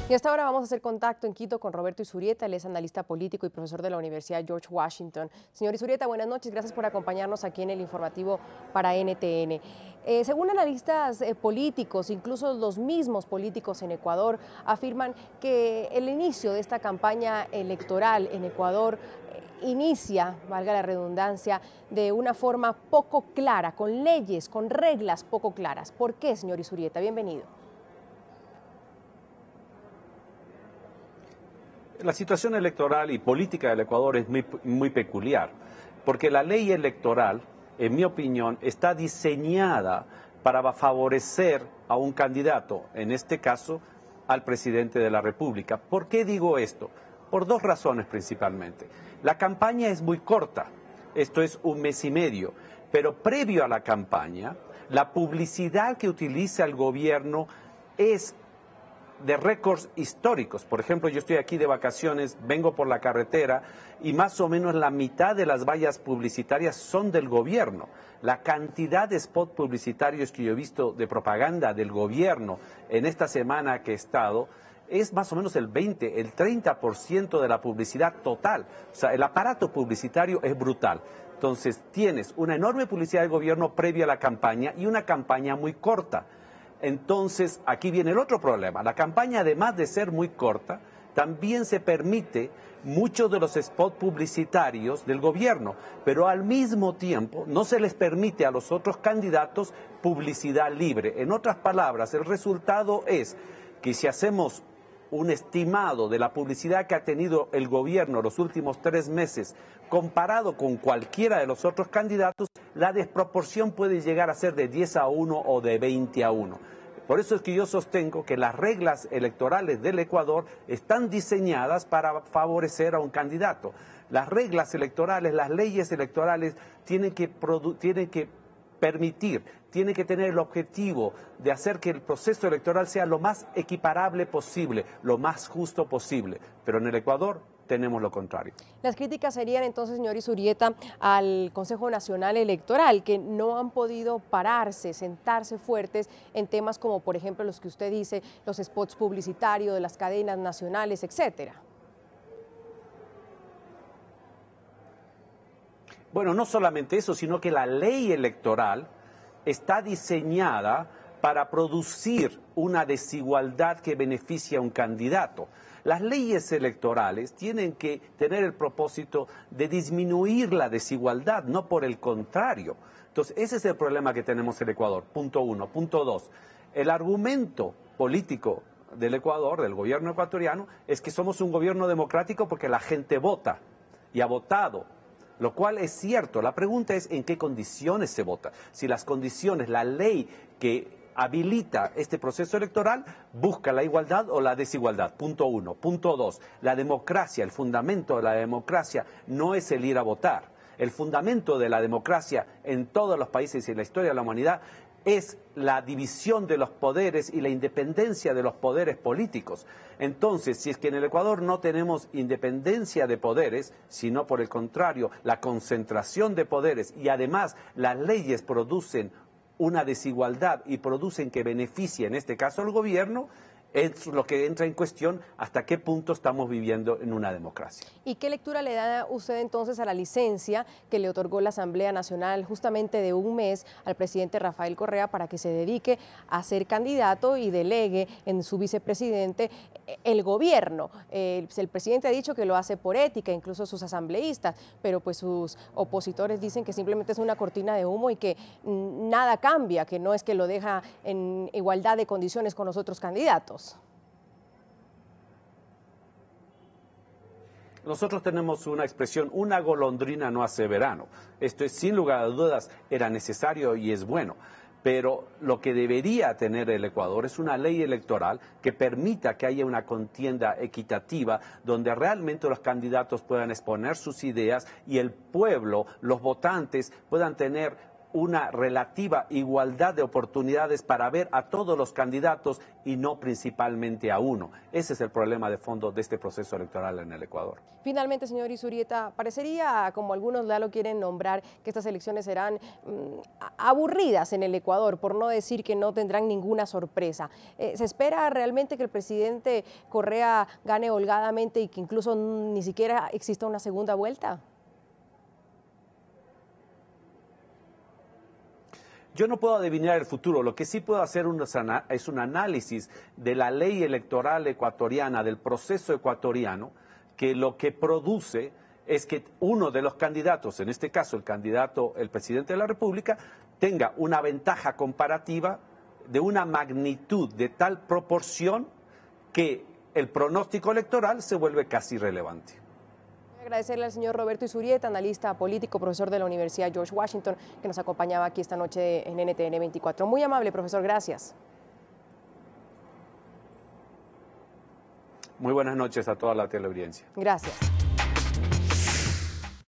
Y hasta ahora vamos a hacer contacto en Quito con Roberto Izurieta, él es analista político y profesor de la Universidad George Washington. Señor Izurieta, buenas noches, gracias por acompañarnos aquí en el informativo para NTN. Según analistas políticos, incluso los mismos políticos en Ecuador, afirman que el inicio de esta campaña electoral en Ecuador inicia, valga la redundancia, de una forma poco clara, con leyes, con reglas poco claras. ¿Por qué, señor Izurieta? Bienvenido. La situación electoral y política del Ecuador es muy peculiar, porque la ley electoral, en mi opinión, está diseñada para favorecer a un candidato, en este caso, al presidente de la República. ¿Por qué digo esto? Por dos razones principalmente. La campaña es muy corta, esto es 1 mes y medio, pero previo a la campaña, la publicidad que utiliza el gobierno es de récords históricos. Por ejemplo, yo estoy aquí de vacaciones, vengo por la carretera y más o menos la mitad de las vallas publicitarias son del gobierno. La cantidad de spots publicitarios que yo he visto de propaganda del gobierno en esta semana que he estado es más o menos el 20, el 30% de la publicidad total. O sea, el aparato publicitario es brutal. Entonces, tienes una enorme publicidad del gobierno previa a la campaña y una campaña muy corta. Entonces, aquí viene el otro problema. La campaña, además de ser muy corta, también se permite muchos de los spots publicitarios del gobierno, pero al mismo tiempo no se les permite a los otros candidatos publicidad libre. En otras palabras, el resultado es que si hacemos un estimado de la publicidad que ha tenido el gobierno los últimos 3 meses comparado con cualquiera de los otros candidatos, la desproporción puede llegar a ser de 10-1 o de 20-1. Por eso es que yo sostengo que las reglas electorales del Ecuador están diseñadas para favorecer a un candidato. Las reglas electorales, las leyes electorales tienen que permitir, tiene que tener el objetivo de hacer que el proceso electoral sea lo más equiparable posible, lo más justo posible. Pero en el Ecuador tenemos lo contrario. Las críticas serían entonces, señor Izurieta, al Consejo Nacional Electoral, que no han podido pararse, sentarse fuertes en temas como, por ejemplo, los que usted dice, los spots publicitarios de las cadenas nacionales, etcétera. Bueno, no solamente eso, sino que la ley electoral está diseñada para producir una desigualdad que beneficia a un candidato. Las leyes electorales tienen que tener el propósito de disminuir la desigualdad, no por el contrario. Entonces, ese es el problema que tenemos en el Ecuador, punto 1. Punto 2, el argumento político del Ecuador, del gobierno ecuatoriano, es que somos un gobierno democrático porque la gente vota y ha votado. Lo cual es cierto. La pregunta es en qué condiciones se vota. Si las condiciones, la ley que habilita este proceso electoral busca la igualdad o la desigualdad. Punto 1. Punto 2. La democracia, el fundamento de la democracia no es el ir a votar. El fundamento de la democracia en todos los países y en la historia de la humanidad es la división de los poderes y la independencia de los poderes políticos. Entonces, si es que en el Ecuador no tenemos independencia de poderes, sino por el contrario, la concentración de poderes y además las leyes producen una desigualdad y producen que beneficie, en este caso al gobierno, es lo que entra en cuestión hasta qué punto estamos viviendo en una democracia. ¿Y qué lectura le da usted entonces a la licencia que le otorgó la Asamblea Nacional justamente de 1 mes al presidente Rafael Correa para que se dedique a ser candidato y delegue en su vicepresidente el gobierno? El presidente ha dicho que lo hace por ética, incluso sus asambleístas, pero pues sus opositores dicen que simplemente es una cortina de humo y que nada cambia, que no es que lo deja en igualdad de condiciones con los otros candidatos. Nosotros tenemos una expresión, una golondrina no hace verano. Esto es, sin lugar a dudas, era necesario y es bueno. Pero lo que debería tener el Ecuador es una ley electoral que permita que haya una contienda equitativa donde realmente los candidatos puedan exponer sus ideas y el pueblo, los votantes, puedan tener una relativa igualdad de oportunidades para ver a todos los candidatos y no principalmente a uno. Ese es el problema de fondo de este proceso electoral en el Ecuador. Finalmente, señor Izurrieta, parecería, como algunos ya lo quieren nombrar, que estas elecciones serán aburridas en el Ecuador, por no decir que no tendrán ninguna sorpresa. ¿Se espera realmente que el presidente Correa gane holgadamente y que incluso ni siquiera exista una segunda vuelta? Yo no puedo adivinar el futuro, lo que sí puedo hacer es un análisis de la ley electoral ecuatoriana, del proceso ecuatoriano, que lo que produce es que uno de los candidatos, en este caso el presidente de la República, tenga una ventaja comparativa de una magnitud de tal proporción que el pronóstico electoral se vuelve casi irrelevante. Agradecerle al señor Roberto Izurrieta, analista político, profesor de la Universidad George Washington, que nos acompañaba aquí esta noche en NTN 24. Muy amable, profesor, gracias. Muy buenas noches a toda la teleaudiencia. Gracias.